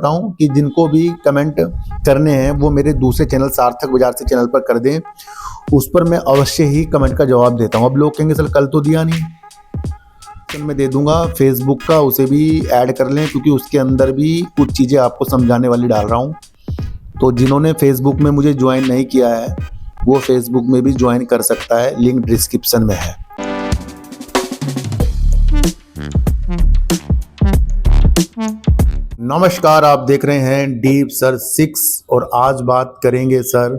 चाहता हूं कि जिनको भी कमेंट करने हैं वो मेरे दूसरे चैनल सार्थक बाजार से चैनल पर कर दें, उस पर मैं अवश्य ही कमेंट का जवाब देता हूं। अब लोग कहेंगे सर कल तो दिया नहीं, तो मैं दे दूंगा। फेसबुक का उसे भी ऐड कर लें, क्योंकि उसके अंदर भी कुछ चीज़ें आपको समझाने वाली डाल रहा हूँ। तो जिन्होंने फेसबुक में मुझे ज्वाइन नहीं किया है वो फेसबुक में भी ज्वाइन कर सकता है, लिंक डिस्क्रिप्शन में है। नमस्कार, आप देख रहे हैं डीप सर 6 और आज बात करेंगे सर,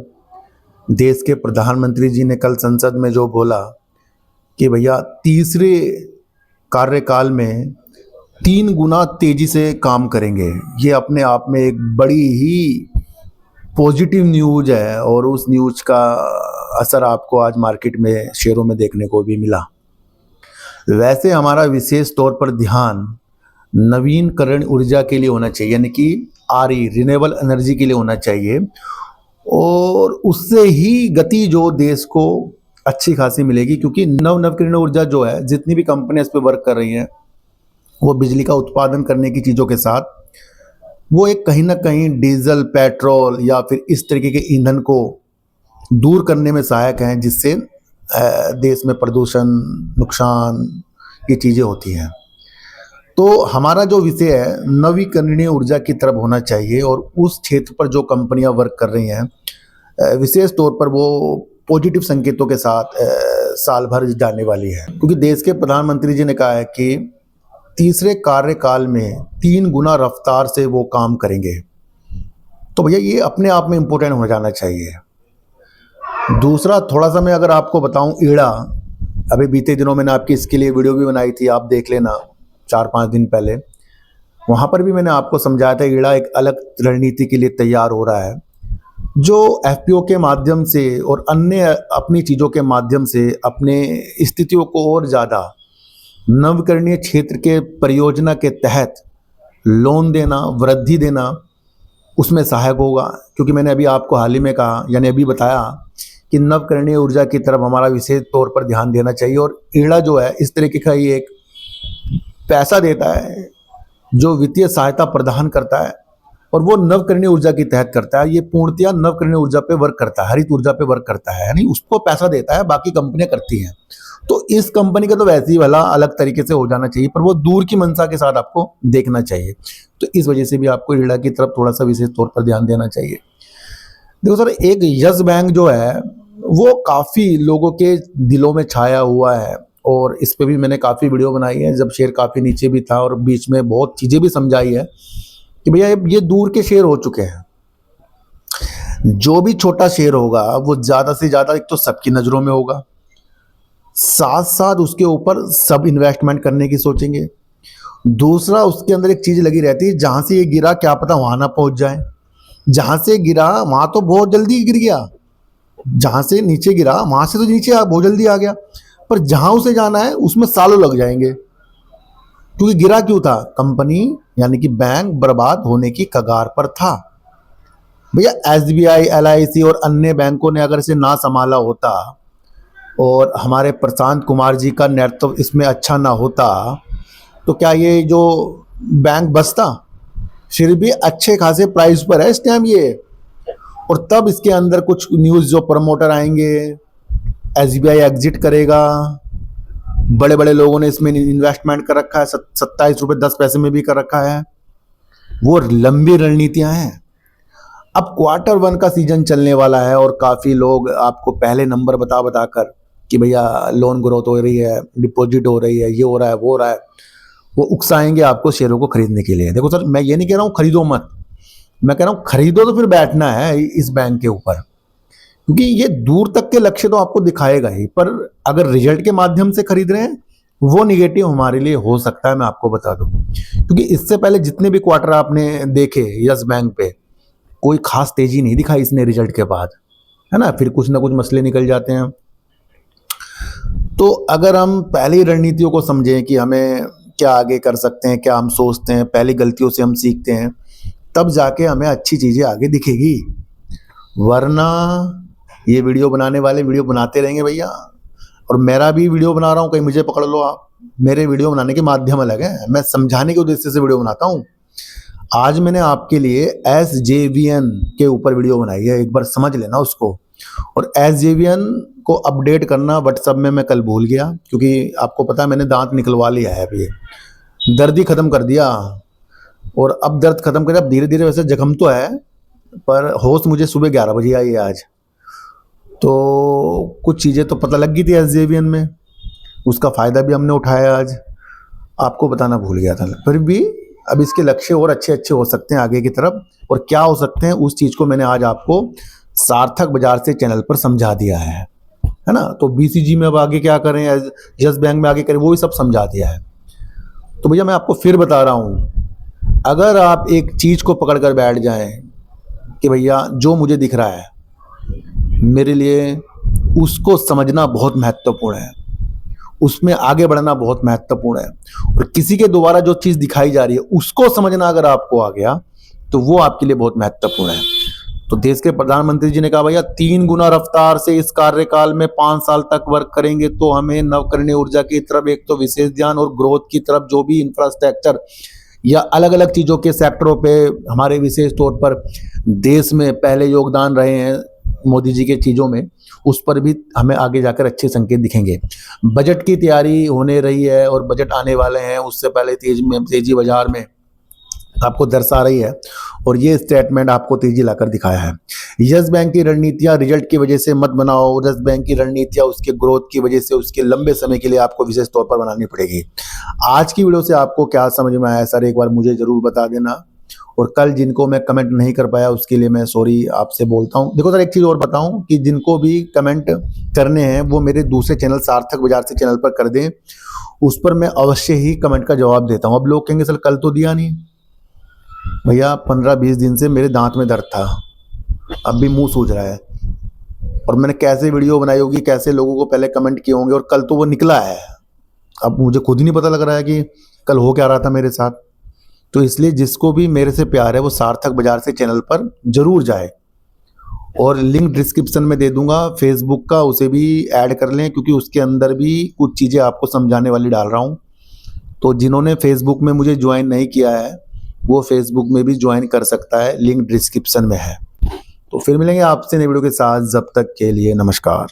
देश के प्रधानमंत्री जी ने कल संसद में जो बोला कि भैया तीसरे कार्यकाल में 3 गुना तेजी से काम करेंगे। ये अपने आप में एक बड़ी ही पॉजिटिव न्यूज़ है और उस न्यूज़ का असर आपको आज मार्केट में शेयरों में देखने को भी मिला। वैसे हमारा विशेष तौर पर ध्यान नवीनकरण ऊर्जा के लिए होना चाहिए, यानी कि RE रिन्यूएबल एनर्जी के लिए होना चाहिए, और उससे ही गति जो देश को अच्छी खासी मिलेगी। क्योंकि नवीकरणीय ऊर्जा जो है, जितनी भी कंपनियां इस पर वर्क कर रही हैं वो बिजली का उत्पादन करने की चीज़ों के साथ वो एक कहीं ना कहीं डीजल, पेट्रोल या फिर इस तरीके के ईंधन को दूर करने में सहायक हैं, जिससे देश में प्रदूषण, नुकसान, ये चीज़ें होती हैं। तो हमारा जो विषय है नवीकरणीय ऊर्जा की तरफ होना चाहिए, और उस क्षेत्र पर जो कंपनियां वर्क कर रही हैं विशेष तौर पर वो पॉजिटिव संकेतों के साथ साल भर जाने वाली है। क्योंकि देश के प्रधानमंत्री जी ने कहा है कि तीसरे कार्यकाल में 3 गुना रफ्तार से वो काम करेंगे। तो भैया ये अपने आप में इम्पोर्टेंट हो जाना चाहिए। दूसरा, थोड़ा सा मैं अगर आपको बताऊं, ईड़ा, अभी बीते दिनों मैंने आपकी इसके लिए वीडियो भी बनाई थी, आप देख लेना 4-5 दिन पहले। वहाँ पर भी मैंने आपको समझाया था ईड़ा एक अलग रणनीति के लिए तैयार हो रहा है, जो FPO के माध्यम से और अन्य अपनी चीज़ों के माध्यम से अपने स्थितियों को और ज़्यादा नवीकरणीय क्षेत्र के परियोजना के तहत लोन देना, वृद्धि देना, उसमें सहायक होगा। क्योंकि मैंने अभी आपको हाल ही में कहा, यानी अभी बताया कि नवीकरणीय ऊर्जा की तरफ हमारा विशेष तौर पर ध्यान देना चाहिए। और ईड़ा जो है इस तरीके का ही एक पैसा देता है जो वित्तीय सहायता प्रदान करता है, और वो नवकरणीय ऊर्जा के तहत करता है। ये पूर्णतया नवकरणीय ऊर्जा पे वर्क करता है, हरित ऊर्जा पे वर्क करता है, यानी उसको पैसा देता है, बाकी कंपनियां करती हैं। तो इस कंपनी का तो वैसे ही भला अलग तरीके से हो जाना चाहिए, पर वो दूर की मंशा के साथ आपको देखना चाहिए। तो इस वजह से भी आपको ईड़ा की तरफ थोड़ा सा विशेष तौर पर ध्यान देना चाहिए। देखो सर, एक यस बैंक जो है वो काफ़ी लोगों के दिलों में छाया हुआ है, और इस पे भी मैंने काफ़ी वीडियो बनाई है, जब शेयर काफ़ी नीचे भी था, और बीच में बहुत चीज़ें भी समझाई है कि भैया ये दूर के शेयर हो चुके हैं। जो भी छोटा शेयर होगा वो ज़्यादा से ज़्यादा एक तो सबकी नज़रों में होगा, साथ साथ उसके ऊपर सब इन्वेस्टमेंट करने की सोचेंगे। दूसरा, उसके अंदर एक चीज़ लगी रहती है, जहाँ से ये गिरा क्या पता वहाँ ना पहुँच जाए। जहाँ से गिरा वहाँ तो बहुत जल्दी गिर गया, जहाँ से नीचे गिरा वहाँ से तो नीचे बहुत जल्दी आ गया, पर जहाँ उसे जाना है उसमें सालों लग जाएंगे। क्योंकि गिरा क्यों था? कंपनी यानी कि बैंक बर्बाद होने की कगार पर था। भैया SBI, LIC और अन्य बैंकों ने अगर इसे ना संभाला होता और हमारे प्रशांत कुमार जी का नेतृत्व इसमें अच्छा ना होता, तो क्या ये जो बैंक बचता? फिर भी अच्छे खासे प्राइस पर है इस टाइम ये। और तब इसके अंदर कुछ न्यूज़ जो प्रमोटर आएंगे, SBI एग्जिट करेगा, बड़े बड़े लोगों ने इसमें इन्वेस्टमेंट कर रखा है, 27 रुपये 10 पैसे में भी कर रखा है। वो लंबी रणनीतियां हैं। अब Q1 का सीजन चलने वाला है, और काफ़ी लोग आपको पहले नंबर बता बता कर कि भैया लोन ग्रोथ हो रही है, डिपॉजिट हो रही है, ये हो रहा है, वो हो रहा है, वो उकसाएंगे आपको शेयरों को खरीदने के लिए। देखो सर, मैं ये नहीं कह रहा हूँ खरीदो मत, मैं कह रहा हूँ खरीदो तो फिर बैठना है इस बैंक के ऊपर, क्योंकि ये दूर तक के लक्ष्य तो आपको दिखाएगा ही, पर अगर रिजल्ट के माध्यम से खरीद रहे हैं वो निगेटिव हमारे लिए हो सकता है, मैं आपको बता दूं। क्योंकि इससे पहले जितने भी क्वार्टर आपने देखे यस बैंक पे, कोई खास तेजी नहीं दिखाई इसने रिजल्ट के बाद, है ना, फिर कुछ ना कुछ मसले निकल जाते हैं। तो अगर हम पहली रणनीतियों को समझें कि हमें क्या आगे कर सकते हैं, क्या हम सोचते हैं, पहली गलतियों से हम सीखते हैं, तब जाके हमें अच्छी चीज़ें आगे दिखेगी। वरना ये वीडियो बनाने वाले वीडियो बनाते रहेंगे भैया, और मेरा भी वीडियो बना रहा हूँ, कहीं मुझे पकड़ लो आप। मेरे वीडियो बनाने के माध्यम अलग है, मैं समझाने के उद्देश्य से वीडियो बनाता हूँ। आज मैंने आपके लिए SJVN के ऊपर वीडियो बनाई है, एक बार समझ लेना उसको। और SJVN को अपडेट करना व्हाट्सएप में मैं कल भूल गया, क्योंकि आपको पता है मैंने दांत निकलवा लिया है, अभी दर्द ही ख़त्म कर दिया। और अब दर्द ख़त्म कर, अब धीरे धीरे वैसे जख्म तो है, पर होश मुझे सुबह 11 बजे आई है आज। तो कुछ चीज़ें तो पता लग गई थी SJVN में, उसका फ़ायदा भी हमने उठाया आज, आपको बताना भूल गया था। फिर भी अब इसके लक्ष्य और अच्छे अच्छे हो सकते हैं आगे की तरफ, और क्या हो सकते हैं उस चीज़ को मैंने आज आपको सार्थक बाजार से चैनल पर समझा दिया है ना। तो BCG में अब आगे क्या करें, यस बैंक में आगे करें, वो भी सब समझा दिया है। तो भैया मैं आपको फिर बता रहा हूँ, अगर आप एक चीज़ को पकड़ कर बैठ जाएं कि भैया जो मुझे दिख रहा है मेरे लिए, उसको समझना बहुत महत्वपूर्ण है, उसमें आगे बढ़ना बहुत महत्वपूर्ण है। और किसी के द्वारा जो चीज़ दिखाई जा रही है उसको समझना अगर आपको आ गया तो वो आपके लिए बहुत महत्वपूर्ण है। तो देश के प्रधानमंत्री जी ने कहा भैया 3 गुना रफ्तार से इस कार्यकाल में 5 साल तक वर्क करेंगे, तो हमें नवकरणीय ऊर्जा की तरफ एक तो विशेष ध्यान, और ग्रोथ की तरफ जो भी इंफ्रास्ट्रक्चर या अलग अलग चीज़ों के सेक्टरों पे हमारे विशेष तौर पर देश में पहले योगदान रहे हैं मोदी जी के चीज़ों में, उस पर भी हमें आगे जाकर अच्छे संकेत दिखेंगे। बजट की तैयारी होने रही है और बजट आने वाले हैं, उससे पहले तेजी बाजार में आपको दर्शा रही है, और ये स्टेटमेंट आपको तेजी लाकर दिखाया है। यस बैंक की रणनीतियां रिजल्ट की वजह से मत बनाओ, यस बैंक की रणनीतियां उसके ग्रोथ की वजह से उसके लंबे समय के लिए आपको विशेष तौर पर बनानी पड़ेगी। आज की वीडियो से आपको क्या समझ में आया सर, एक बार मुझे जरूर बता देना। और कल जिनको मैं कमेंट नहीं कर पाया उसके लिए मैं सॉरी आपसे बोलता हूँ। देखो सर, एक चीज़ और बताऊँ कि जिनको भी कमेंट करने हैं वो मेरे दूसरे चैनल सार्थक बाजार से चैनल पर कर दें, उस पर मैं अवश्य ही कमेंट का जवाब देता हूँ। अब लोग कहेंगे सर कल तो दिया नहीं। भैया 15-20 दिन से मेरे दांत में दर्द था, अब भी मुंह सूज रहा है, और मैंने कैसे वीडियो बनाई होगी, कैसे लोगों को पहले कमेंट किए होंगे, और कल तो वो निकला है। अब मुझे खुद ही नहीं पता लग रहा है कि कल हो क्या रहा था मेरे साथ। तो इसलिए जिसको भी मेरे से प्यार है वो सार्थक बाजार से चैनल पर जरूर जाए, और लिंक डिस्क्रिप्शन में दे दूंगा फेसबुक का, उसे भी ऐड कर लें, क्योंकि उसके अंदर भी कुछ चीज़ें आपको समझाने वाली डाल रहा हूँ। तो जिन्होंने फेसबुक में मुझे ज्वाइन नहीं किया है वो फेसबुक में भी ज्वाइन कर सकता है, लिंक डिस्क्रिप्शन में है। तो फिर मिलेंगे आपसे नई वीडियो के साथ, जब तक के लिए नमस्कार।